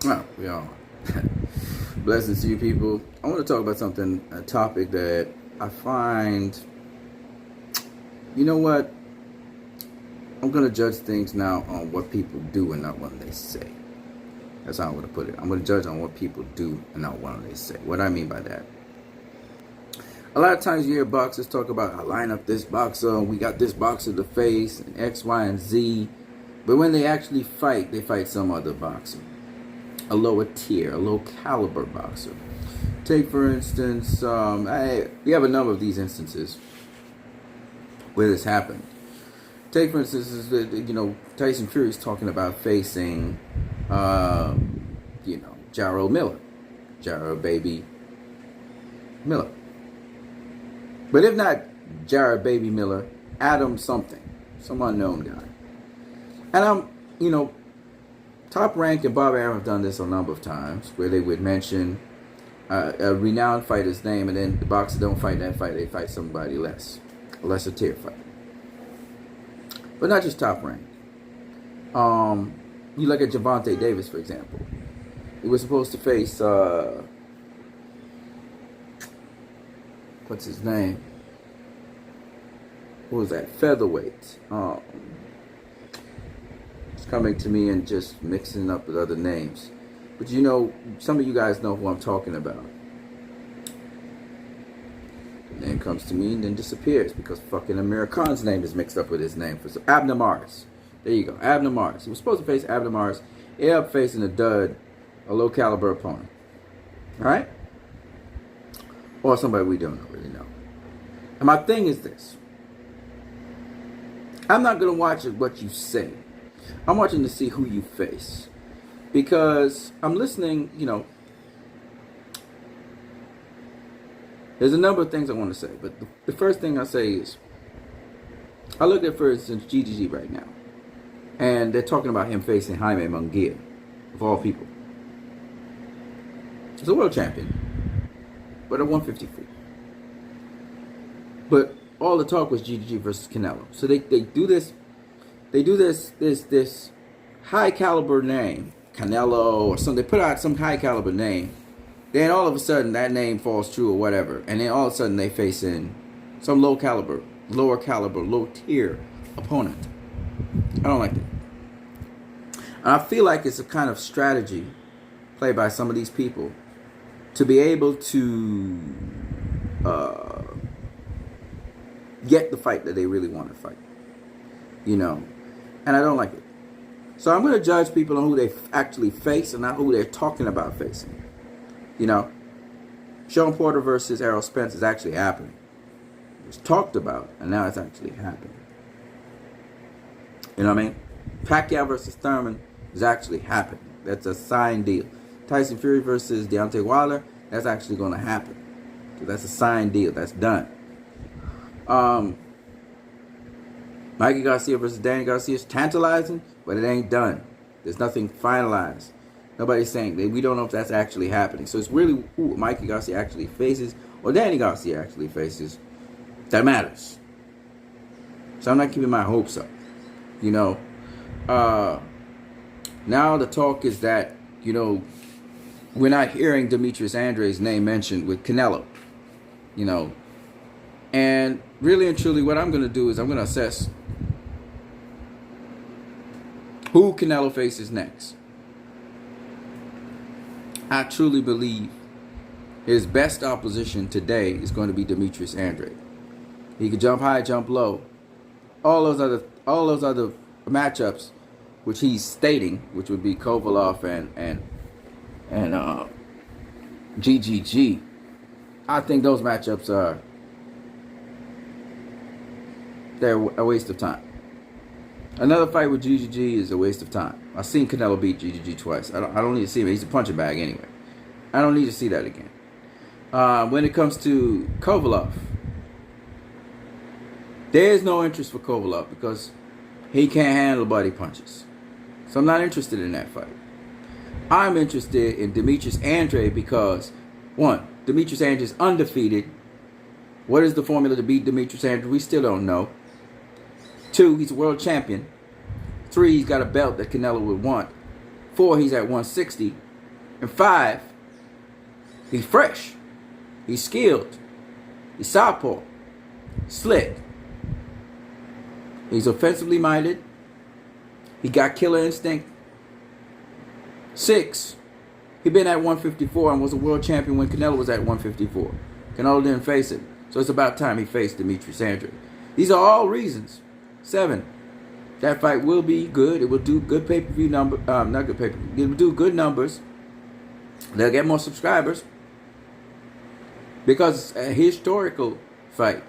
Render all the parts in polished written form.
Oh, we are. Blessings to you people. I want to talk about a topic that I find, you know what? I'm going to judge things now on what people do and not what they say. That's how I'm going to put it. I'm going to judge on what people do and not what they say. What I mean by that. A lot of times you hear boxers talk about, I line up this boxer, we got this boxer to face, and X, Y, and Z. But when they actually fight, they fight some other boxer. A lower tier, a low caliber boxer. Take for instance, we have a number of these instances where this happened. Take for instance, Tyson Fury's talking about facing, Jarrell Miller, Jarrell Baby Miller. But if not Jarrell Baby Miller, Adam something, some unknown guy. And Top Rank and Bob Arum have done this a number of times, where they would mention a renowned fighter's name, and then the boxer don't fight that fight; they fight somebody less, a lesser tier fight. But not just Top Rank. You look at Gervonta Davis, for example. He was supposed to face what's his name? What was that? Featherweight. Coming to me and just mixing up with other names. But some of you guys know who I'm talking about. The name comes to me and then disappears because fucking Amir Khan's name is mixed up with his name. Abner Mares. There you go. Abner Mares. He was supposed to face Abner Mares. He ended up facing a dud, a low caliber opponent. Alright? Or somebody we don't really know. And my thing is this. I'm not going to watch what you say. I'm watching to see who you face. Because I'm listening, there's a number of things I want to say. But the first thing I say is, I look at, for instance, GGG right now. And they're talking about him facing Jaime Munguia, of all people. He's a world champion, but at 154. But all the talk was GGG versus Canelo. So they do this. They do this high caliber name, Canelo or something. They put out some high caliber name. Then all of a sudden that name falls true or whatever. And then all of a sudden they face in some lower caliber, low tier opponent. I don't like that. And I feel like it's a kind of strategy played by some of these people to be able to get the fight that they really want to fight. And I don't like it. So I'm going to judge people on who they actually face and not who they're talking about facing. Sean Porter versus Errol Spence is actually happening. It was talked about, and now it's actually happening. You know what I mean? Pacquiao versus Thurman is actually happening. That's a signed deal. Tyson Fury versus Deontay Wilder, that's actually going to happen. So that's a signed deal. That's done. Mikey Garcia versus Danny Garcia is tantalizing, but it ain't done. There's nothing finalized. Nobody's saying that. We don't know if that's actually happening. So it's really who Mikey Garcia actually faces or Danny Garcia actually faces that matters. So I'm not keeping my hopes up. Now the talk is that, we're not hearing Demetrius Andre's name mentioned with Canelo. And really and truly what I'm going to do is I'm going to assess who Canelo faces next. I truly believe his best opposition today is going to be Demetrius Andre. He can jump high, jump low. All those other matchups, which he's stating, which would be Kovalev and GGG. I think those matchups they're a waste of time. Another fight with GGG is a waste of time. I've seen Canelo beat GGG twice. I don't need to see him. He's a punching bag anyway. I don't need to see that again. When it comes to Kovalev, there's no interest for Kovalev because he can't handle body punches. So I'm not interested in that fight. I'm interested in Demetrius Andre because, one, Demetrius Andre is undefeated. What is the formula to beat Demetrius Andre? We still don't know. 2, he's a world champion. 3, he's got a belt that Canelo would want. 4, he's at 160. And 5, he's fresh. He's skilled. He's southpaw. Slick. He's offensively minded. He got killer instinct. 6, he been at 154 and was a world champion when Canelo was at 154. Canelo didn't face him. So it's about time he faced Demetrius Andrade. These are all reasons. 7, that fight will be good. It will do good pay-per-view number. Not good pay-per-view. It will do good numbers. They'll get more subscribers. Because it's a historical fight.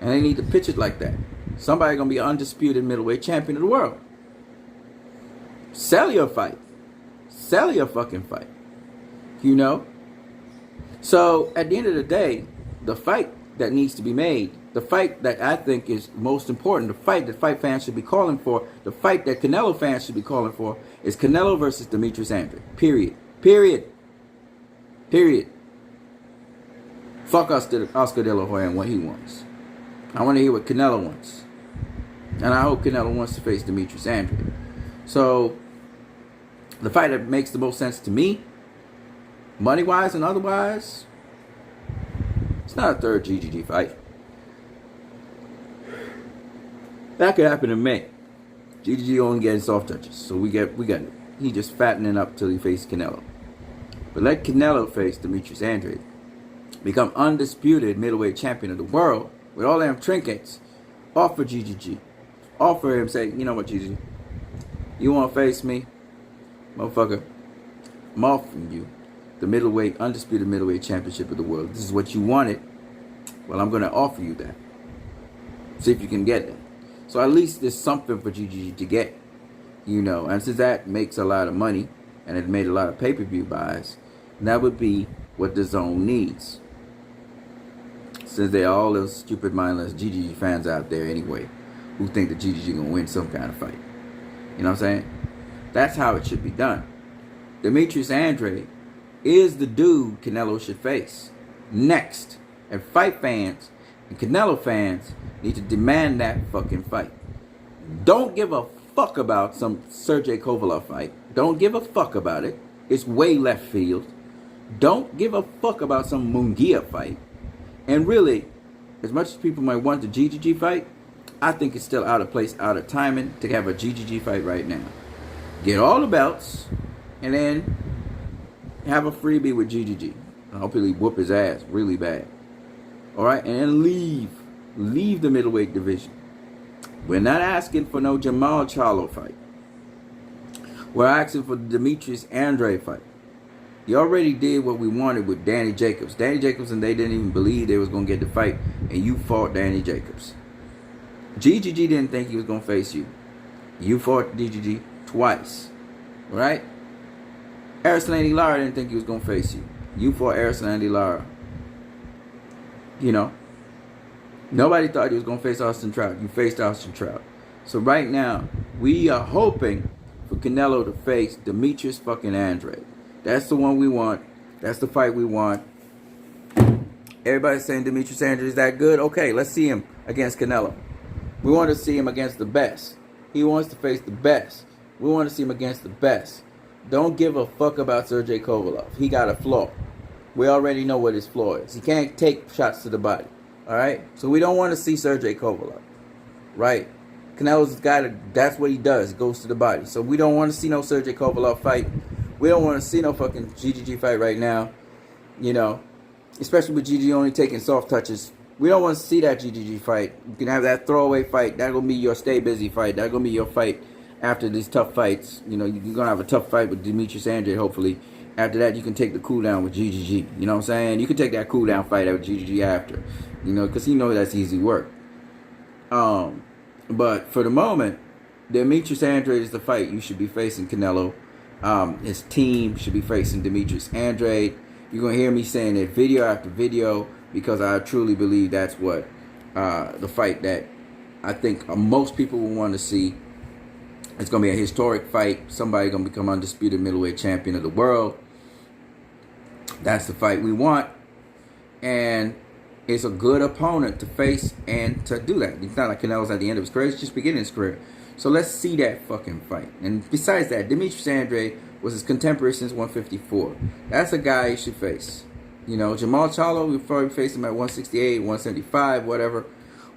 And they need to pitch it like that. Somebody going to be an undisputed middleweight champion of the world. Sell your fight. Sell your fucking fight. You know? So, at the end of the day, the fight that needs to be made, the fight that I think is most important, the fight that fight fans should be calling for, the fight that Canelo fans should be calling for, is Canelo versus Demetrius Andrade. Period. Period. Period. Fuck Oscar De La Hoya and what he wants. I want to hear what Canelo wants. And I hope Canelo wants to face Demetrius Andrade. So, the fight that makes the most sense to me, money-wise and otherwise, it's not a third GGG fight. That could happen in May. GGG only getting soft touches. So we got it. He just fattening up till he faces Canelo. But let Canelo face Demetrius Andrade. Become undisputed middleweight champion of the world with all them trinkets. Offer GGG. Offer him, say, you know what, GGG? You want to face me? Motherfucker, I'm offering you the undisputed middleweight championship of the world. This is what you wanted. Well, I'm going to offer you that. See if you can get that. So at least there's something for GGG to get. You know, and since that makes a lot of money, and it made a lot of pay-per-view buys, that would be what the zone needs. Since there are all those stupid, mindless GGG fans out there anyway, who think that GGG going to win some kind of fight. You know what I'm saying? That's how it should be done. Demetrius Andrade is the dude Canelo should face next. And fight fans and Canelo fans need to demand that fucking fight. Don't give a fuck about some Sergey Kovalev fight. Don't give a fuck about it. It's way left field. Don't give a fuck about some Munguia fight. And really, as much as people might want the GGG fight, I think it's still out of place, out of timing to have a GGG fight right now. Get all the belts, and then have a freebie with GGG. And hopefully whoop his ass really bad. Alright, and then leave. Leave the middleweight division. We're not asking for no Jamal Charlo fight. We're asking for the Demetrius Andrade fight. You already did what we wanted with Danny Jacobs. Danny Jacobs and they didn't even believe they was going to get the fight, and you fought Danny Jacobs. GGG didn't think he was going to face you. You fought GGG twice. Right? Erislandy Lara didn't think he was going to face you. You fought Erislandy Lara. You know? Nobody thought he was going to face Austin Trout. You faced Austin Trout. So right now, we are hoping for Canelo to face Demetrius fucking Andrade. That's the one we want. That's the fight we want. Everybody's saying Demetrius Andrade is that good. Okay, let's see him against Canelo. We want to see him against the best. He wants to face the best. We want to see him against the best. Don't give a fuck about Sergey Kovalev. He got a flaw. We already know what his flaw is. He can't take shots to the body. Alright? So we don't want to see Sergey Kovalev. Right? Canelo's guy, that's what he does. He goes to the body. So we don't want to see no Sergey Kovalev fight. We don't want to see no fucking GGG fight right now. You know? Especially with GGG only taking soft touches. We don't want to see that GGG fight. You can have that throwaway fight. That's going to be your stay busy fight. That's going to be your fight after these tough fights. You know, you're going to have a tough fight with Demetrius Andrade, hopefully. After that, you can take the cool down with GGG. You know what I'm saying? You can take that cool down fight with GGG after. You know, because you know that's easy work. But for the moment, Demetrius Andrade is the fight. You should be facing Canelo. His team should be facing Demetrius Andrade. You're going to hear me saying it video after video because I truly believe that's what the fight that I think most people will want to see. It's going to be a historic fight. Somebody going to become undisputed middleweight champion of the world. That's the fight we want. And it's a good opponent to face and to do that. It's not like Canelo's at the end of his career. It's just beginning his career. So let's see that fucking fight. And besides that, Demetrius Andrade was his contemporary since 154. That's a guy you should face. You know, Jamal Charlo, we probably face him at 168, 175, whatever.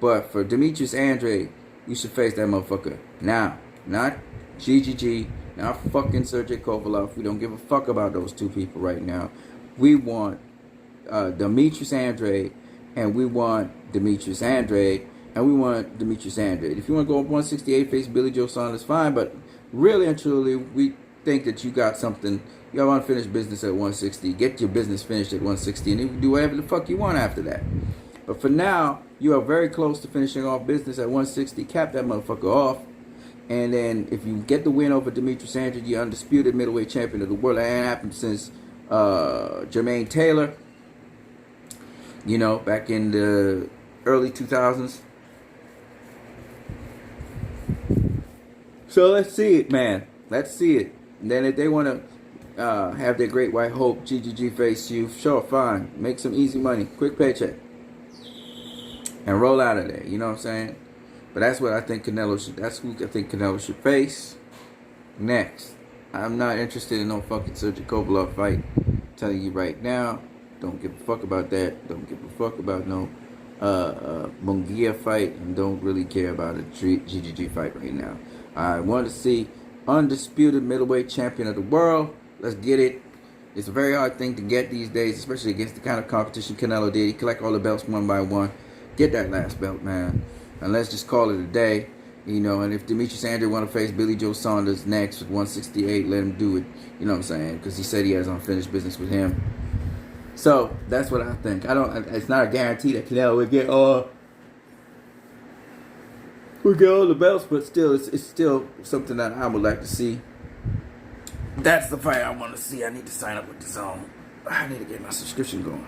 But for Demetrius Andrade, you should face that motherfucker now. Not GGG, not fucking Sergey Kovalev. We don't give a fuck about those two people right now. We want Demetrius Andrade, and we want Demetrius Andrade, and we want Demetrius Andrade. If you want to go up 168, face Billy Joe Saunders, fine. But really and truly, we think that you got something. You got unfinished business at 160. Get your business finished at 160, and you can do whatever the fuck you want after that. But for now, you are very close to finishing off business at 160. Cap that motherfucker off. And then if you get the win over Demetrius Andrade, you're undisputed middleweight champion of the world. That ain't happened since Jermaine Taylor, you know, back in the early 2000s. So let's see it, man. Let's see it. And then if they want to have their great white hope, GGG face you, sure, fine. Make some easy money. Quick paycheck. And roll out of there. You know what I'm saying? But that's what I think Canelo should. That's who I think Canelo should face next. I'm not interested in no fucking Sergey Kovalev fight. I'm telling you right now. Don't give a fuck about that. Don't give a fuck about no Munguia fight. And don't really care about a GGG fight right now. I want to see undisputed middleweight champion of the world. Let's get it. It's a very hard thing to get these days, especially against the kind of competition Canelo did. He collect all the belts one by one. Get that last belt, man. And let's just call it a day. You know, and if Demetrius Andrade want to face Billy Joe Saunders next with 168, let him do it. You know what I'm saying? Because he said he has unfinished business with him. So that's what I think. It's not a guarantee that Canelo will get all the belts, but still, it's still something that I would like to see. That's the fight I want to see. I need to sign up with DAZN. I need to get my subscription going.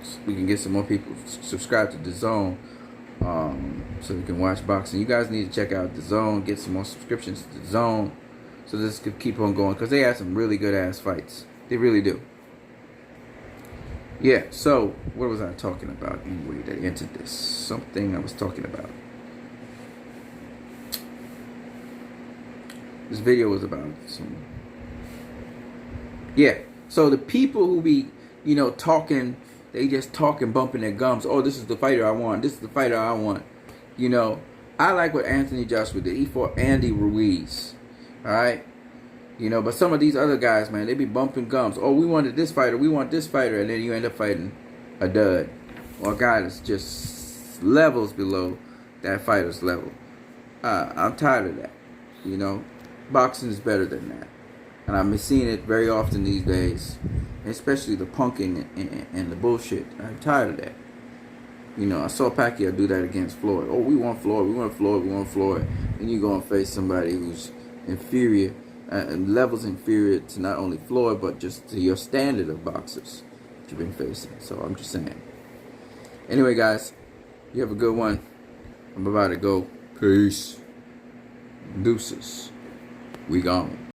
So we can get some more people subscribe to DAZN. So we can watch boxing. You guys need to check out DAZN, get some more subscriptions to DAZN, so this could keep on going, because they have some really good ass fights. They really do. Yeah, so what was I talking about anyway that entered this? Something I was talking about. This video was about some. Yeah, so the people who be, you know, talking, they just talking, bumping their gums. Oh, this is the fighter I want. This is the fighter I want. You know, I like what Anthony Joshua did. He fought Andy Ruiz. All right? You know, but some of these other guys, man, they be bumping gums. Oh, we wanted this fighter. We want this fighter. And then you end up fighting a dud. Or a guy that's just levels below that fighter's level. I'm tired of that. You know, boxing is better than that. And I've been seeing it very often these days. Especially the punking and the bullshit. I'm tired of that. You know, I saw Pacquiao do that against Floyd. Oh, we want Floyd, we want Floyd, we want Floyd. And you go and face somebody who's inferior, and levels inferior to not only Floyd, but just to your standard of boxers that you've been facing. So I'm just saying. Anyway, guys, you have a good one. I'm about to go. Peace. Deuces. We gone.